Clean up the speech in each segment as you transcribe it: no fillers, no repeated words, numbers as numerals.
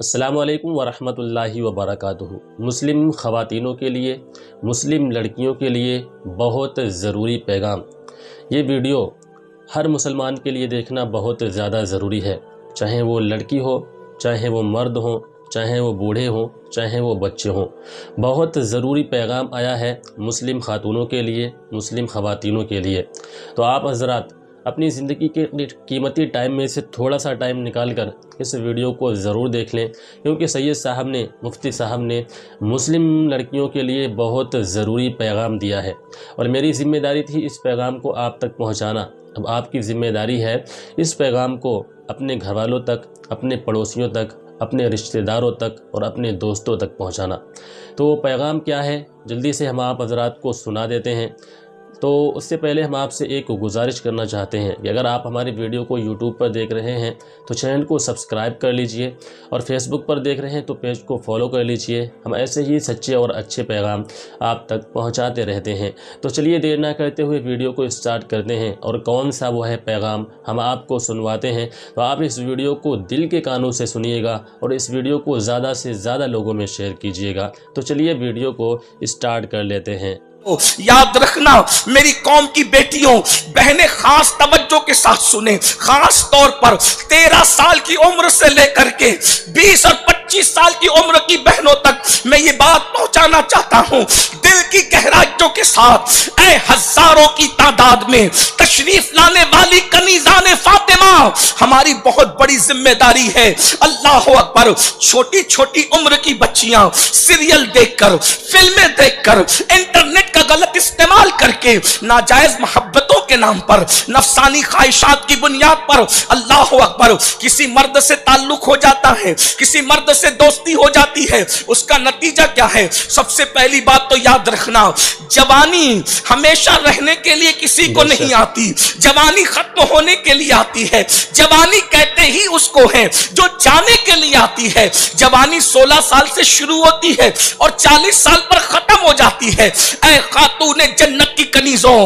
السلام علیکم ورحمۃ اللہ وبرکاتہ۔ مسلم خواتینوں کے لیے، مسلم لڑکیوں کے لیے بہت ضروری پیغام۔ یہ ویڈیو ہر مسلمان کے لیے دیکھنا بہت زیادہ ضروری ہے، چاہے وہ لڑکی ہو، چاہے وہ مرد ہوں، چاہے وہ بوڑھے ہوں، چاہے وہ بچے ہوں۔ بہت ضروری پیغام آیا ہے مسلم خاتونوں کے لیے، مسلم خواتینوں کے لیے۔ تو آپ حضرات اپنی زندگی کے قیمتی ٹائم میں سے تھوڑا سا ٹائم نکال کر اس ویڈیو کو ضرور دیکھ لیں، کیونکہ سید صاحب نے، مفتی صاحب نے مسلم لڑکیوں کے لیے بہت ضروری پیغام دیا ہے، اور میری ذمہ داری تھی اس پیغام کو آپ تک پہنچانا۔ اب آپ کی ذمہ داری ہے اس پیغام کو اپنے گھر والوں تک، اپنے پڑوسیوں تک، اپنے رشتہ داروں تک اور اپنے دوستوں تک پہنچانا۔ تو وہ پیغام کیا ہے جلدی سے ہم آپ حضرات کو سنا دیتے ہیں۔ تو اس سے پہلے ہم آپ سے ایک گزارش کرنا چاہتے ہیں کہ اگر آپ ہماری ویڈیو کو یوٹیوب پر دیکھ رہے ہیں تو چینل کو سبسکرائب کر لیجئے، اور فیس بک پر دیکھ رہے ہیں تو پیج کو فالو کر لیجئے۔ ہم ایسے ہی سچے اور اچھے پیغام آپ تک پہنچاتے رہتے ہیں۔ تو چلیے دیر نہ کرتے ہوئے ویڈیو کو اسٹارٹ کرتے ہیں، اور کون سا وہ ہے پیغام ہم آپ کو سنواتے ہیں۔ تو آپ اس ویڈیو کو دل کے کانوں سے سنیے گا، اور اس ویڈیو کو زیادہ سے زیادہ لوگوں میں شیئر کیجئے گا۔ تو چلیے ویڈیو کو اسٹارٹ کر لیتے ہیں۔ یاد رکھنا میری قوم کی بیٹیوں بہنیں، خاص توجہ کے ساتھ سنیں، خاص طور پر 13 سال کی عمر سے لے کر کے 20 اور 25 سال کی عمر کی بہنوں تک میں یہ بات پہنچانا چاہتا ہوں دل کی گہرائیوں کے ساتھ۔ اے ہزاروں کی تعداد میں تشریف لانے والی کنیزان فاطمہ، ہماری بہت بڑی ذمہ داری ہے۔ اللہ اکبر! چھوٹی چھوٹی عمر کی بچیاں سیریل دیکھ کر، فلمیں دیکھ کر، انٹرنیٹ کا غلط استعمال کر کے، ناجائز محبتوں کے نام پر، نفسانی خواہشات کی بنیاد پر، اللہ اکبر، کسی مرد سے تعلق ہو جاتا ہے، کسی مرد سے دوستی ہو جاتی ہے۔ اس کا نتیجہ کیا ہے؟ سب سے پہلی بات تو یاد رکھنا، جوانی ہمیشہ رہنے کے لیے کسی کو نہیں آتی، جوانی ختم ہونے کے لیے آتی ہے۔ جوانی کہتے ہی اس کو ہے جو جانے کے لیے آتی ہے۔ جوانی 16 سال سے شروع ہوتی ہے اور 40 سال پر ختم ہو جاتی ہے۔ اے خاتون جنت کی کنیزوں،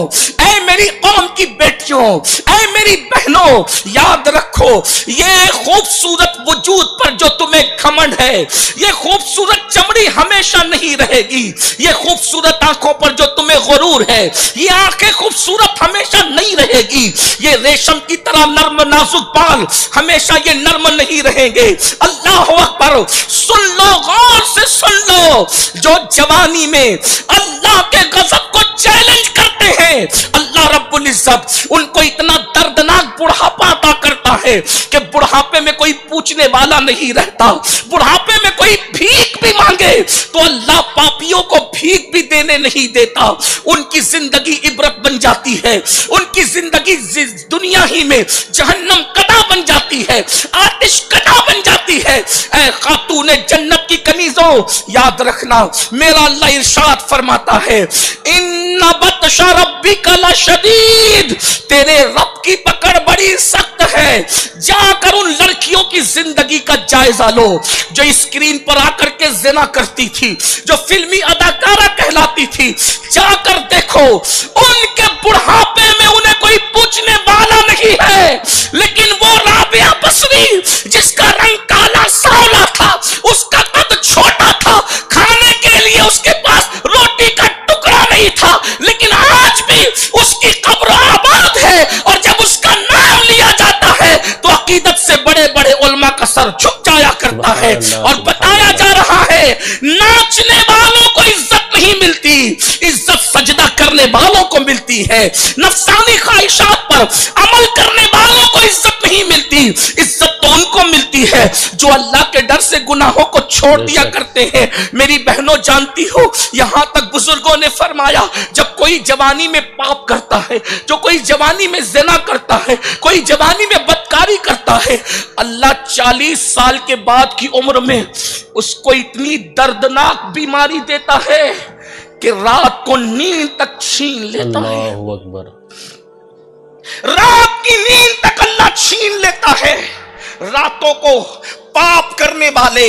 اے میری قوم کی بیٹیوں، اے میری بہنوں، یاد رکھو یہ خوبصورت وجود پر جو تمہیں گھمنڈ ہے، یہ خوبصورت چمڑی ہمیشہ نہیں رہے گی، یہ خوبصورت آنکھوں پر جو تمہیں غرور ہے، یہ آنکھیں خوبصورت ہمیشہ نہیں رہے گی، یہ ریشم کی طرح نرم نازک بال ہمیشہ یہ نرم نہیں رہیں گے۔ اللہ اکبر! سن لو، غور سے سن لو، جو جوانی میں اللہ کے غضب کو چیلنج کرتے ہیں، اللہ رب العزت ان کو اتنا دردناک بڑھاپا عطا کرتا ہے کہ بڑھاپے میں کوئی پوچھنے والا نہیں رہتا۔ بڑھاپے میں کوئی بھیک بھی مانگے تو اللہ پاپیوں کو بھیک بھی دینے نہیں دیتا۔ ان کی زندگی عبرت بن جاتی ہے، ان کی زندگی دنیا ہی میں جہنم کدا بن جاتی ہے، آتش کدا بن جاتی ہے۔ اے خاتون جنت کی کنیزوں، یاد رکھنا میرا اللہ ارشاد فرماتا ہے، ان بطش ربک لشدید، تیرے رب کی پکڑ بڑی سخت ہے۔ جا کر ان لڑکیوں کی زندگی کا جائزہ لو جو اسکرین پر آ کر کے زنا کرتی تھی، جو فلمی اداکارہ کہلاتی تھی۔ جا کر دیکھو ان کے بڑھاپے میں انہیں کوئی پوچھنے والا نہیں ہے، لیکن وہ رابعہ بصری جس کا رنگ کالا سانولا تھا، اس کا قد چھوٹا تھا، کھانے کے لیے اس کے پاس روٹی کا ٹکڑا نہیں تھا، لیکن آج بھی اس کی قبر آباد ہے، اور جب اس کا نام لیا جاتا ہے تو عقیدت سے بڑے بڑے علماء کا سر جھک جایا کرتا ہے، اور بتایا جا رہا ہے ناچنے والوں کو عزت نہیں ملتی، عزت سجدہ کرنے والوں کو ملتی ہے۔ نفسانی خواہشات پر عمل کرنے والوں کو عزت نہیں ملتی، عزت تو ان کو ملتی ہے جو اللہ کے ڈر سے گناہوں کو چھوڑ دیا کرتے ہیں۔ میری بہنوں جانتی ہو، یہاں تک بزرگوں نے فرمایا جب کوئی جوانی میں پاپ کرتا ہے، جو کوئی جوانی میں زنا کرتا ہے، کوئی جوانی میں بدکاری کرتا ہے، اللہ 40 سال کے بعد کی عمر میں اس کو اتنی دردناک بیماری دیتا ہے کہ رات کو نیند تک چھین لیتا ہے۔ اللہ اکبر! رات کی نیند تک اللہ چھین لیتا ہے۔ راتوں کو پاپ کرنے والے،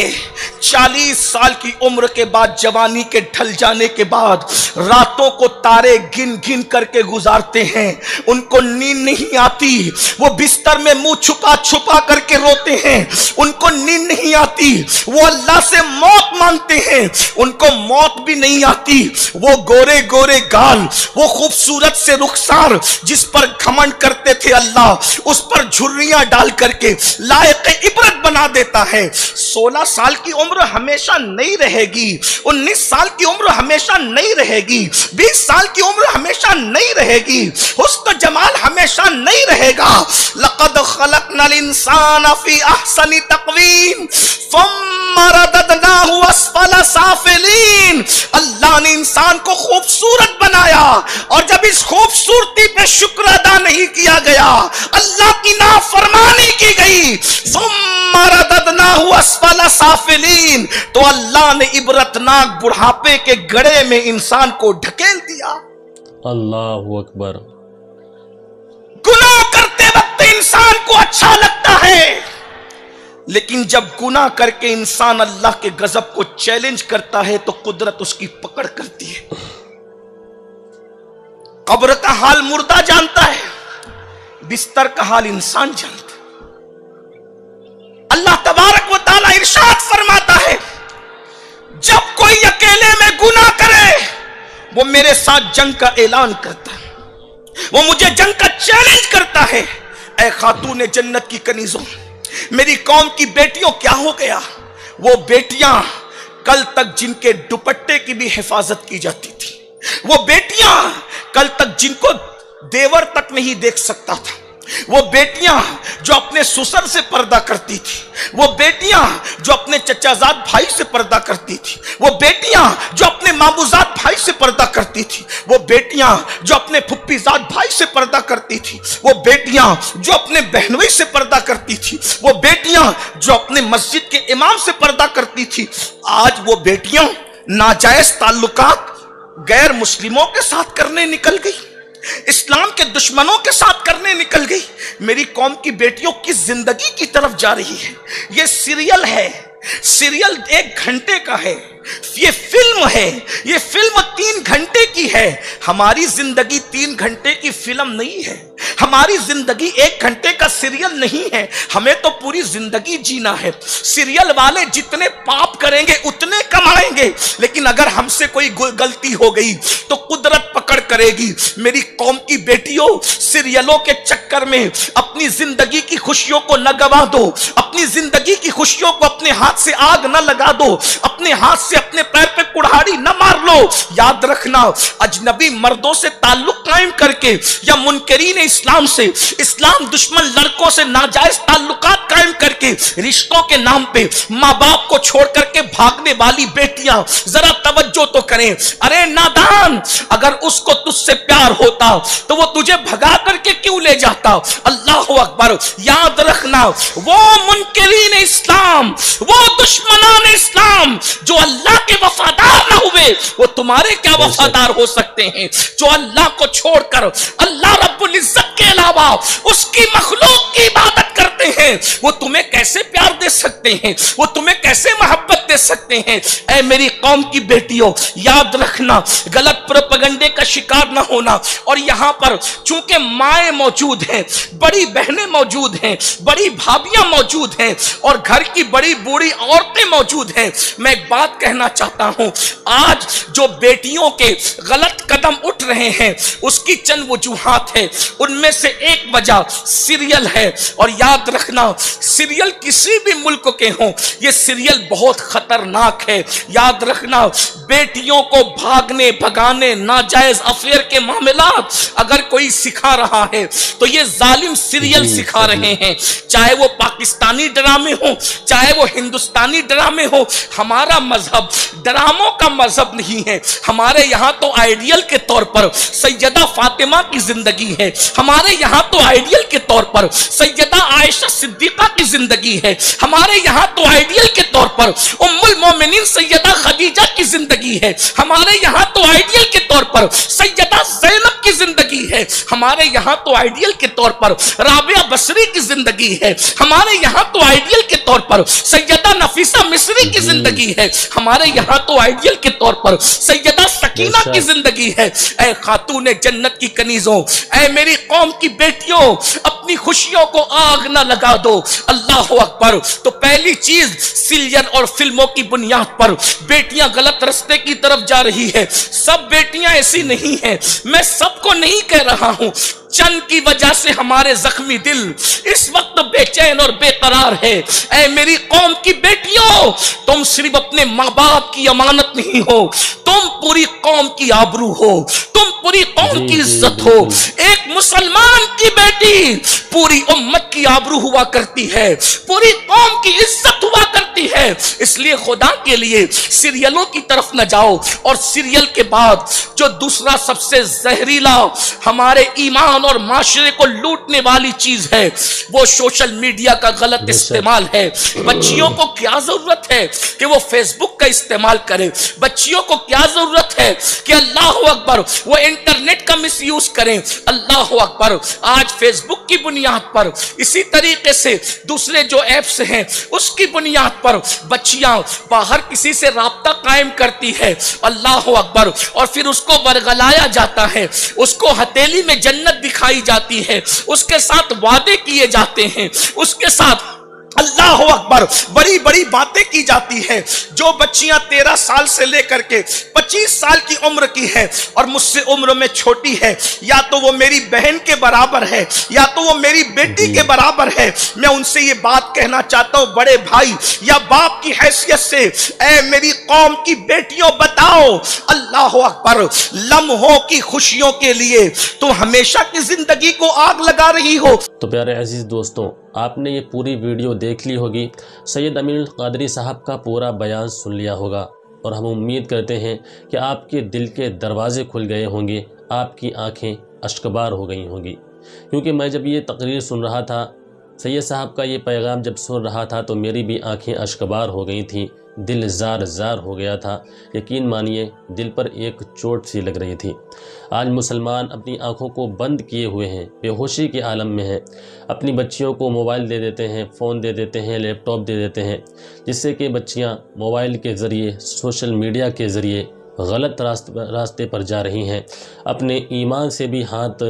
40 साल की उम्र के बाद, जवानी के ढल जाने के बाद, रातों को तारे गिन गिन करके गुजारते हैं। उनको नींद नहीं आती, वो बिस्तर में मुंह छुपा छुपा करके रोते हैं। उनको नींद नहीं आती, वो अल्लाह से मौत मांगते हैं, उनको मौत भी नहीं आती। वो गोरे गोरे गाल, वो खूबसूरत से रुखसार जिस पर घमंड करते थे अल्लाह, उस पर झुर्रियां डाल करके लायक इबरत बना देता है। 16 साल की उम्र हमेशा नहीं रहेगी, 19 साल की उम्र हमेशा नहीं रहेगी, 20 साल की उम्र हमेशा नहीं रहेगी, हुस्न जमाल हमेशा नहीं रहेगा। लक़द खलक़नल इंसान फी अहसनि तक़वीम सुम्मा रददनाहु अस्फल साफिलीन। अल्लाह ने इंसान को खूबसूरत बनाया, और जब इस खूबसूरती पे शुक्र अदा नहीं किया गया, अल्लाह की नाफरमानी की गई, सुम्मा रददनाहु अस्फल साफिलीन, तो अल्लाह ने इबरतनाक बुढ़ापे के गड्ढे में इंसान को ढकेल दिया। अल्लाहु अकबर। गुनाह करते वक्त इंसान को अच्छा लगता है, लेकिन जब गुनाह करके इंसान अल्लाह के गजब को चैलेंज करता है तो कुदरत उसकी पकड़ करती है। कब्र का हाल मुर्दा जानता है, बिस्तर का हाल इंसान जानता है। अल्लाह तबारक व तआला इरशाद फरमाता है, जब कोई अकेले में गुनाह करे वो मेरे साथ जंग का ऐलान करता है, वो मुझे जंग का चैलेंज करता है। ऐ खातून जन्नत की कनीजों, मेरी कौम की बेटियों, क्या हो गया? वो बेटियां कल तक जिनके दुपट्टे की भी हिफाजत की जाती थी, वो बेटियां कल तक जिनको देवर तक नहीं देख सकता था, वो बेटियां जो अपने ससुर से पर्दा करती थी, वो बेटियां जो अपने चचाजाद भाई से पर्दा करती थी, वो बेटियां जो अपने मामूजाद भाई से पर्दा करती थी, वो बेटियां जो अपने फुप्पीजाद भाई से पर्दा करती थी, वो बेटियां जो अपने बहनोई से पर्दा करती थी, वो बेटियां जो अपने मस्जिद के इमाम से पर्दा करती थी, आज वो बेटियां नाजायज ताल्लुकात गैर मुस्लिमों के साथ करने निकल गई, इस्लाम के दुश्मनों के साथ करने निकल गई। मेरी कौम की बेटियों किस जिंदगी की तरफ जा रही है? ये सीरियल है, सीरियल 1 घंटे का है, ये फिल्म है, ये फिल्म 3 घंटे की है। हमारी जिंदगी 3 घंटे की फिल्म नहीं है, हमारी जिंदगी 1 घंटे का सीरियल नहीं है। हमें तो पूरी जिंदगी जीना है। सीरियल वाले जितने पाप करेंगे उतने कमाएंगे, लेकिन अगर हमसे कोई गलती हो गई तो कुदरत पकड़ करेगी। मेरी कौम की बेटियों, सीरियलों के चक्कर में अपनी जिंदगी की खुशियों को न गवा दो, अपनी जिंदगी की खुशियों को अपने हाथ से आग न लगा दो, अपने हाथ से अपने पैर पे कुल्हाड़ी न मार लो। याद रखना, अजनबी मर्दों से ताल्लुक कायम करके या मुनकरीन इस्लाम से, इस्लाम दुश्मन लड़कों से नाजायज ताल्लुकात कायम करके रिश्तों के नाम पे माँ बाप को छोड़ करके भागने वाली बेटियां, जरा तवज्जो तो करें। अरे नादान, अगर उसको तुझसे प्यार होता तो वो तुझे भगा करके क्यों ले जाता? अल्लाह अकबर। याद रखना, वो मुनकरीन इस्लाम, वो दुश्मनान इस्लाम जो अल्लाह के वफादार ना हुए, वो तुम्हारे क्या वफादार हो सकते हैं? जो अल्लाह को छोड़कर अल्लाह रब्बुल इज्जत के अलावा उसकी मखलूक की इबादत करते हैं, वो तुम्हें कैसे प्यार दे सकते हैं? वो तुम्हें कैसे मोहब्बत दे सकते हैं? ऐ मेरी कौम की बेटियों, याद रखना, गलत प्रोपेगेंडे का शिकार ना होना। और यहां पर चूंकि माएं मौजूद हैं, बड़ी बहनें मौजूद हैं, बड़ी भाभियां मौजूद हैं और घर की बड़ी बूढ़ी औरतें मौजूद हैं, मैं एक बात कहना चाहता हूं। आज जो बेटियों के गलत कदम उठ रहे हैं उसकी चंद वजूहात है, उनमें से एक वजह सीरियल है। और याद रखना, सीरियल किसी भी मुल्क के हों, ये सीरियल बहुत खतरनाक है। याद रखना, बेटियों को भागने भगाने, नाजायज अफेयर के मामलात अगर कोई सिखा रहा है तो ये जालिम सीरियल सिखा रहे हैं। चाहे वो पाकिस्तानी ड्रामे हो, चाहे वो हिंदुस्तानी ड्रामे हो। हमारा मजहब ड्रामों का मजहब नहीं है। हमारे यहाँ तो आइडियल के तौर पर सैयदा फातिमा की जिंदगी है, हमारे यहाँ तो आइडियल के तौर पर सैयदा आयशा सिद्दीका की जिंदगी है, हमारे यहाँ तो आइडियल के तौर पर उम्मुल मोमिनीन सैयदा खदीजा की जिंदगी है, हमारे यहाँ तो आइडियल के तौर पर सैयदा ज़ैनब की जिंदगी है, हमारे यहाँ तो आइडियल के तौर पर राबिया बसरी की जिंदगी है, हमारे यहाँ तो आइडियल के तौर पर सैयदा नफीसा मिस्री की जिंदगी है, हमारे यहाँ तो आइडियल के तौर पर सैयदा सकीना की जिंदगी है। ऐ खातूने जन्नत की कनीजों, ऐ मेरी कौम की बेटियों, अपनी खुशियों को आग ना लगा दो। अल्लाह अकबर। तो पहली चीज, सीरियल और फिल्मों की बुनियाद पर बेटियां गलत रास्ते की तरफ जा रही है। सब बेटियां ऐसी नहीं है, मैं सबको नहीं कह रहा हूं, चंद की वजह से हमारे जख्मी दिल इस वक्त बेचैन और बेकरार है। ऐ मेरी कौम की बेटियों, तुम सिर्फ अपने माँ बाप की अमानत नहीं हो, तुम पूरी कौम की आबरू हो, तुम पूरी कौम की इज्जत हो। एक मुसलमान की बेटी पूरी उम्मत की आबरू हुआ करती है, पूरी कौम की इज्जत हुआ करती है। इसलिए खुदा के लिए सीरियलों की तरफ न जाओ। और सीरियल के बाद जो दूसरा सबसे जहरीला, हमारे ईमान और माशरे को लूटने वाली चीज है, वो सोशल मीडिया का गलत इस्तेमाल है। बच्चियों को क्या जरूरत है कि वो फेसबुक का इस्तेमाल करें, बच्चियों को क्या जरूरत है कि अल्लाह अकबर वो इंटरनेट का मिसयूज करें। अल्लाह अकबर। आज फेसबुक की बुनियाद पर, इसी तरीके से दूसरे जो ऐप्स हैं उसकी बुनियाद पर बच्चियां बाहर किसी से राब्ता कायम करती है। अल्लाह अकबर। और फिर उसको बरगलाया जाता है, उसको हथेली में जन्नत दिखाई जाती है, उसके साथ वादे किए जाते हैं, उसके साथ अल्लाह अकबर बड़ी बड़ी बातें की जाती है। जो बच्चियां 13 साल से लेकर के 25 साल की उम्र की है और मुझसे उम्र में छोटी है, या तो वो मेरी बहन के बराबर है या तो वो मेरी बेटी के बराबर है, मैं उनसे ये बात कहना चाहता हूं, बड़े भाई या बाप की हैसियत से, ऐ मेरी कौम की बेटियों बताओ, अल्लाह अकबर, लम्हों की खुशियों के लिए तुम हमेशा की जिंदगी को आग लगा रही हो। तो प्यारे अजीज दोस्तों, आपने ये पूरी वीडियो देख ली होगी, सैयद अमीनुल कादरी साहब का पूरा बयान सुन लिया होगा, और हम उम्मीद करते हैं कि आपके दिल के दरवाज़े खुल गए होंगे, आपकी आंखें अश्कबार हो गई होंगी। क्योंकि मैं जब ये तकरीर सुन रहा था, सैयद साहब का ये पैगाम जब सुन रहा था, तो मेरी भी आंखें अश्कबार हो गई थीं, दिल जार जार हो गया था। यकीन मानिए, दिल पर एक चोट सी लग रही थी। आज मुसलमान अपनी आंखों को बंद किए हुए हैं, बेहोशी के आलम में हैं, अपनी बच्चियों को मोबाइल दे देते हैं, फ़ोन दे देते हैं, लैपटॉप दे देते हैं, जिससे कि बच्चियां मोबाइल के ज़रिए, सोशल मीडिया के ज़रिए गलत रास्ते पर जा रही हैं, अपने ईमान से भी हाथ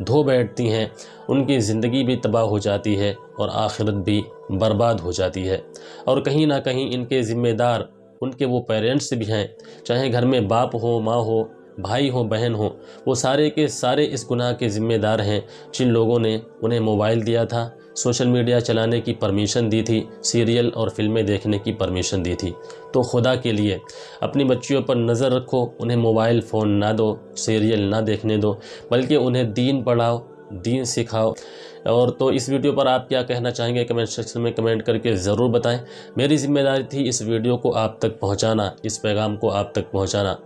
धो बैठती हैं, उनकी ज़िंदगी भी तबाह हो जाती है और आखिरत भी बर्बाद हो जाती है। और कहीं ना कहीं इनके ज़िम्मेदार उनके वो पेरेंट्स भी हैं, चाहे घर में बाप हो, माँ हो, भाई हो, बहन हो, वो सारे के सारे इस गुनाह के ज़िम्मेदार हैं जिन लोगों ने उन्हें मोबाइल दिया था, सोशल मीडिया चलाने की परमिशन दी थी, सीरियल और फिल्में देखने की परमिशन दी थी। तो खुदा के लिए अपनी बच्चियों पर नज़र रखो, उन्हें मोबाइल फ़ोन ना दो, सीरियल ना देखने दो, बल्कि उन्हें दीन पढ़ाओ, दीन सिखाओ। और तो इस वीडियो पर आप क्या कहना चाहेंगे, कमेंट सेक्शन में कमेंट करके ज़रूर बताएं। मेरी ज़िम्मेदारी थी इस वीडियो को आप तक पहुंचाना, इस पैगाम को आप तक पहुंचाना।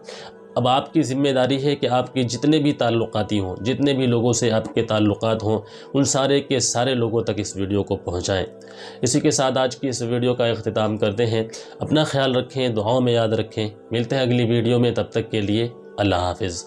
अब आपकी ज़िम्मेदारी है कि आपके जितने भी ताल्लुकाती हों, जितने भी लोगों से आपके ताल्लुकात हों, उन सारे के सारे लोगों तक इस वीडियो को पहुंचाएं। इसी के साथ आज की इस वीडियो का इख्तिताम करते हैं। अपना ख्याल रखें, दुआओं में याद रखें। मिलते हैं अगली वीडियो में, तब तक के लिए अल्लाह हाफिज़।